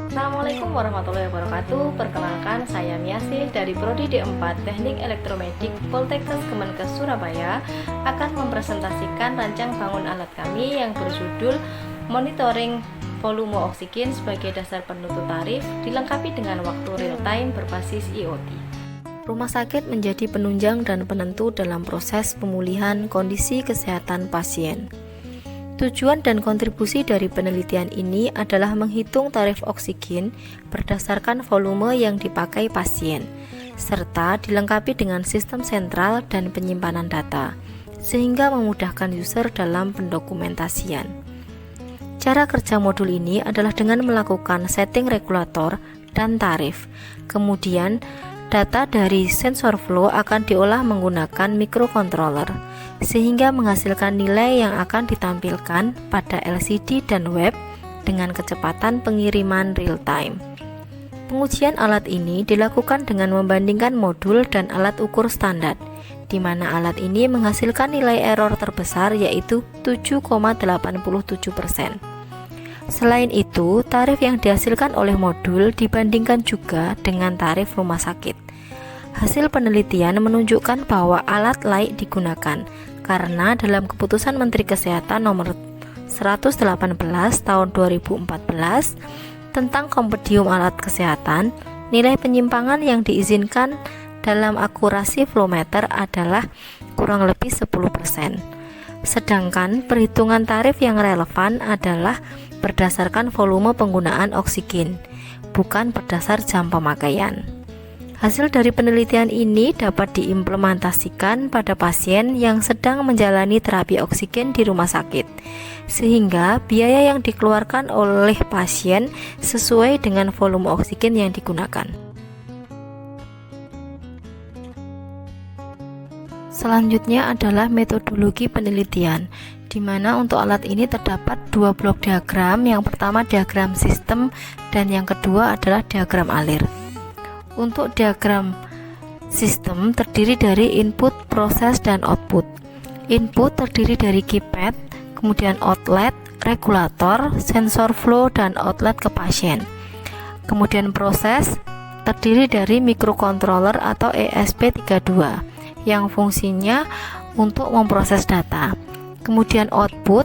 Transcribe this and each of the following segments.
Assalamualaikum warahmatullahi wabarakatuh. Perkenalkan, saya Miasin dari Prodi D4 Teknik Elektromedik Poltekkes Kemenkes Surabaya akan mempresentasikan rancang bangun alat kami yang berjudul Monitoring Volume Oksigen sebagai dasar penentu tarif, dilengkapi dengan waktu real time berbasis IoT. Rumah sakit menjadi penunjang dan penentu dalam proses pemulihan kondisi kesehatan pasien. Tujuan dan kontribusi dari penelitian ini adalah menghitung tarif oksigen berdasarkan volume yang dipakai pasien, serta dilengkapi dengan sistem sentral dan penyimpanan data, sehingga memudahkan user dalam pendokumentasian. Cara kerja modul ini adalah dengan melakukan setting regulator dan tarif. Kemudian, data dari sensor flow akan diolah menggunakan microcontroller, sehingga menghasilkan nilai yang akan ditampilkan pada LCD dan web dengan kecepatan pengiriman real time. Pengujian alat ini dilakukan dengan membandingkan modul dan alat ukur standar, di mana alat ini menghasilkan nilai error terbesar yaitu 7,87%. Selain itu, tarif yang dihasilkan oleh modul dibandingkan juga dengan tarif rumah sakit. Hasil penelitian menunjukkan bahwa alat layak digunakan karena dalam keputusan Menteri Kesehatan nomor 118 tahun 2014 tentang kompendium alat kesehatan, nilai penyimpangan yang diizinkan dalam akurasi flowmeter adalah kurang lebih 10%. Sedangkan perhitungan tarif yang relevan adalah berdasarkan volume penggunaan oksigen, bukan berdasar jam pemakaian. Hasil dari penelitian ini dapat diimplementasikan pada pasien yang sedang menjalani terapi oksigen di rumah sakit, sehingga biaya yang dikeluarkan oleh pasien sesuai dengan volume oksigen yang digunakan. Selanjutnya adalah metodologi penelitian, di mana untuk alat ini terdapat dua blok diagram. Yang pertama diagram sistem dan yang kedua adalah diagram alir. Untuk diagram sistem terdiri dari input, proses, dan output. Input terdiri dari keypad, kemudian outlet, regulator, sensor flow, dan outlet ke pasien. Kemudian proses terdiri dari microcontroller atau ESP32 yang fungsinya untuk memproses data. Kemudian output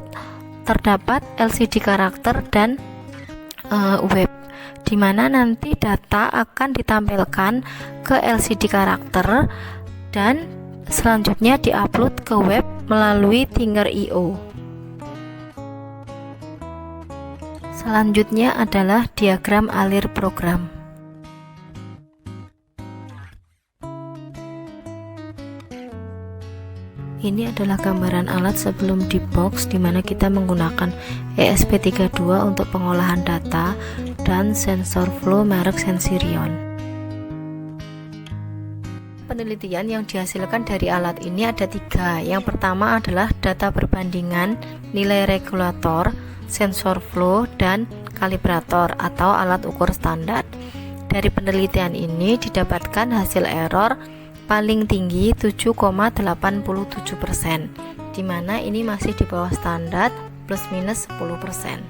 terdapat LCD karakter dan web, di mana nanti data akan ditampilkan ke LCD karakter dan selanjutnya diupload ke web melalui Tinger.io. Selanjutnya adalah diagram alir program. Ini adalah gambaran alat sebelum di box, di mana kita menggunakan ESP32 untuk pengolahan data dan sensor flow merek Sensirion. Penelitian yang dihasilkan dari alat ini ada 3. Yang pertama adalah data perbandingan nilai regulator, sensor flow, dan kalibrator atau alat ukur standar. Dari penelitian ini didapatkan hasil error paling tinggi 7,87%, di mana ini masih di bawah standar plus minus 10%.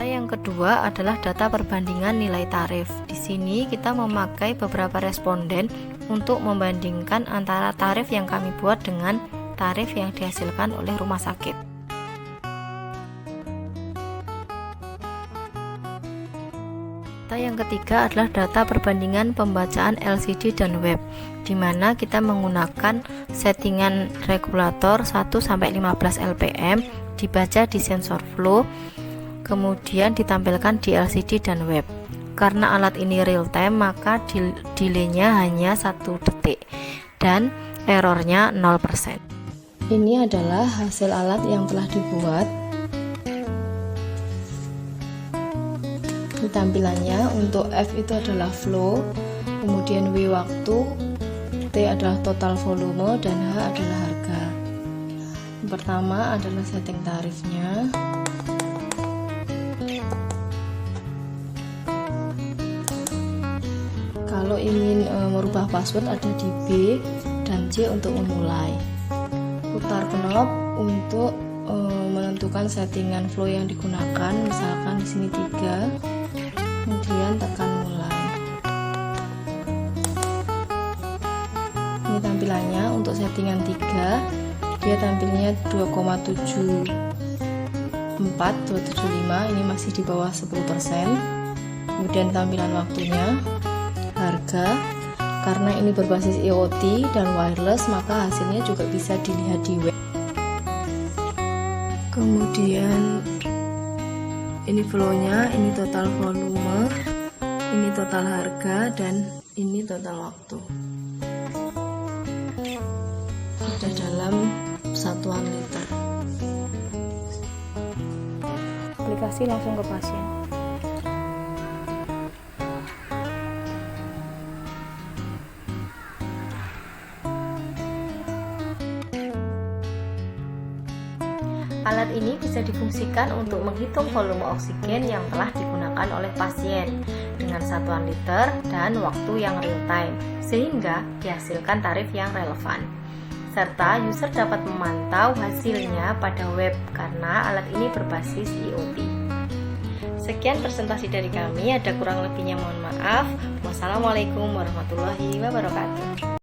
Yang kedua adalah data perbandingan nilai tarif. Di sini kita memakai beberapa responden untuk membandingkan antara tarif yang kami buat dengan tarif yang dihasilkan oleh rumah sakit. Yang ketiga adalah data perbandingan pembacaan LCD dan web, di mana kita menggunakan settingan regulator 1-15 lpm dibaca di sensor flow, kemudian ditampilkan di LCD dan web. Karena alat ini real time, maka delay-nya hanya 1 detik dan errornya 0%. Ini adalah hasil alat yang telah dibuat. Tampilannya untuk F itu adalah flow, kemudian W waktu, T adalah total volume, dan H adalah harga. Yang pertama adalah setting tarifnya. Kalau ingin merubah password ada di B dan C untuk memulai. Putar knob untuk menentukan menentukan settingan flow yang digunakan, misalkan di sini 3, kemudian tekan mulai. Ini tampilannya untuk settingan 3, dia tampilnya 2,74 ini masih di bawah 10%. Kemudian tampilan waktunya, harga, karena ini berbasis IoT dan wireless, maka hasilnya juga bisa dilihat di web. Kemudian ini flownya, ini total volume, ini total harga, dan ini total waktu. Sudah dalam satuan liter. Aplikasi langsung ke pasien. Alat ini bisa difungsikan untuk menghitung volume oksigen yang telah digunakan oleh pasien dengan satuan liter dan waktu yang real time, sehingga dihasilkan tarif yang relevan. Serta user dapat memantau hasilnya pada web karena alat ini berbasis IoT. Sekian presentasi dari kami, ada kurang lebihnya mohon maaf. Wassalamualaikum warahmatullahi wabarakatuh.